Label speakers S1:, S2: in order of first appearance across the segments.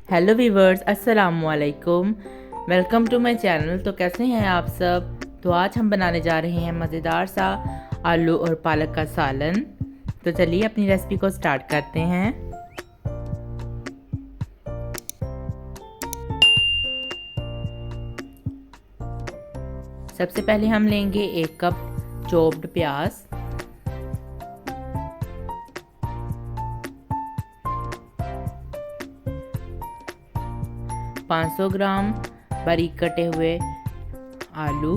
S1: Hello viewers, अस्सलाम वालेकुम। Welcome to my channel. तो कैसे हैं आप सब? तो आज हम बनाने जा रहे हैं मज़ेदार सा आलू और पालक का सालन। तो चलिए अपनी रेसिपी को स्टार्ट करते हैं। सबसे पहले हम लेंगे 1 कप चॉप्ड प्याज, 500 ग्राम बारीक कटे हुए आलू,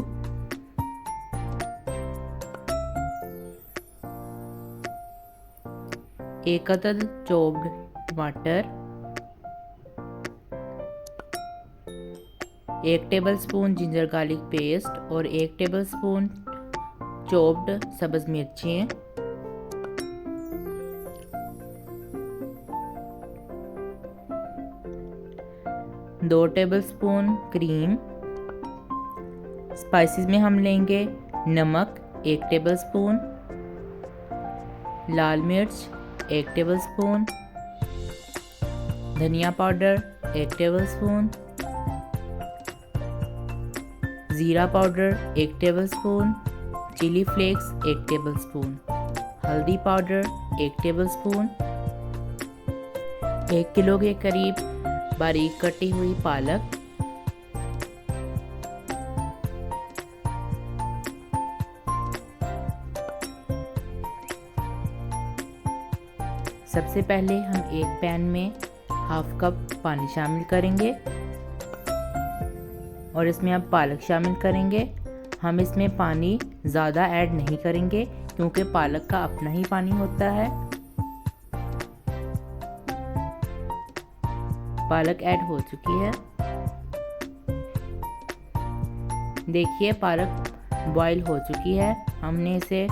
S1: 1 अदद चॉप्ड टमाटर, 1 टेबलस्पून जिंजर गार्लिक पेस्ट और 1 टेबलस्पून चॉप्ड सब्ज़ मिर्चें, 2 टेबलस्पून क्रीम। स्पाइसेस में हम लेंगे नमक 1 टेबलस्पून, लाल मिर्च 1 टेबलस्पून, धनिया पाउडर 1 टेबलस्पून, ज़ीरा powder 1 tablespoon, chilli flakes 1 tablespoon, हल्दी पाउडर 1 टेबलस्पून, 1 किलो के करीब बारीक कटी हुई पालक, सबसे पहले हम एक पैन में हाफ कप पानी शामिल करेंगे और इसमें अब पालक शामिल करेंगे। हम इसमें पानी ज़्यादा ऐड नहीं करेंगे क्योंकि पालक का अपना ही पानी होता है। पालक ऐड हो चुकी है। देखिए पालक बॉईल हो चुकी है। हमने इसे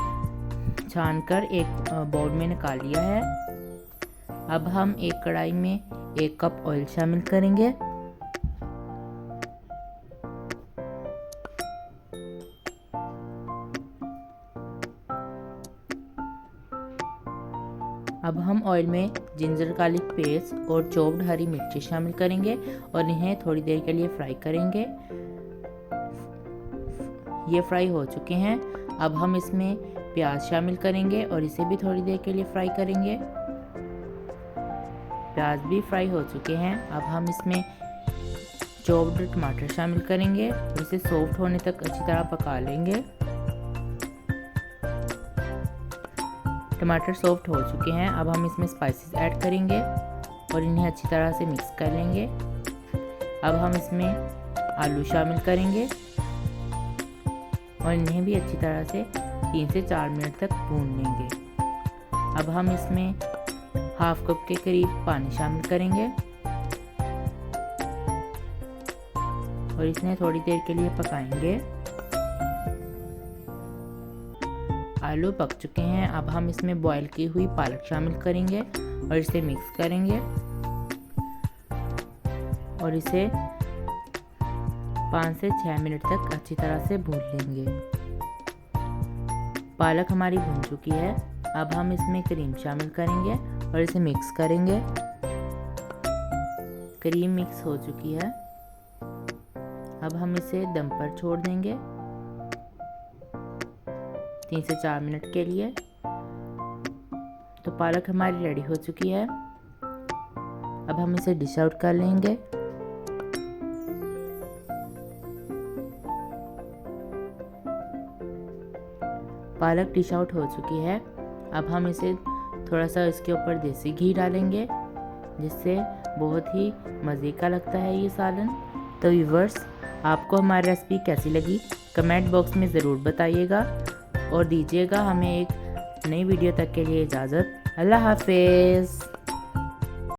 S1: छानकर एक बाउल में निकाल लिया है। अब हम एक कढ़ाई में 1 कप ऑयल शामिल करेंगे। अब हम ऑयल में जिंजर गार्लिक पेस्ट और चॉप्ड हरी मिर्ची शामिल करेंगे और इन्हें थोड़ी देर के लिए फ्राई करेंगे। ये फ्राई हो चुके हैं। अब हम इसमें प्याज शामिल करेंगे और इसे भी थोड़ी देर के लिए फ्राई करेंगे। प्याज भी फ्राई हो चुके हैं। अब हम इसमें चॉप्ड टमाटर शामिल करेंगे और इसे सॉफ्ट होने तक अच्छी तरह पका लेंगे। टमाटर सॉफ्ट हो चुके हैं। अब हम इसमें स्पाइसेस ऐड करेंगे और इन्हें अच्छी तरह से मिक्स कर लेंगे। अब हम इसमें आलू शामिल करेंगे और इन्हें भी अच्छी तरह से 3 से 4 मिनट तक भून लेंगे। अब हम इसमें हाफ कप के करीब पानी शामिल करेंगे और इसे थोड़ी देर के लिए पकाएंगे। आलू पक चुके हैं। अब हम इसमें बॉईल की हुई पालक शामिल करेंगे और इसे मिक्स करेंगे और इसे 5 से 6 मिनट तक अच्छी तरह से भून लेंगे। पालक हमारी भून चुकी है। अब हम इसमें क्रीम शामिल करेंगे और इसे मिक्स करेंगे। क्रीम मिक्स हो चुकी है। अब हम इसे दम पर छोड़ देंगे 3 से 4 मिनट के लिए। तो पालक हमारी रेडी हो चुकी है। अब हम इसे डिश आउट कर लेंगे। पालक डिश आउट हो चुकी है। अब हम इसे थोड़ा सा इसके ऊपर देसी घी डालेंगे जिससे बहुत ही मज़े का लगता है ये सालन। तो व्यूअर्स, आपको हमारी रेसिपी कैसी लगी कमेंट बॉक्स में ज़रूर बताइएगा और दीजिएगा हमें एक नई वीडियो तक के लिए इजाज़त। अल्लाह हाफिज़।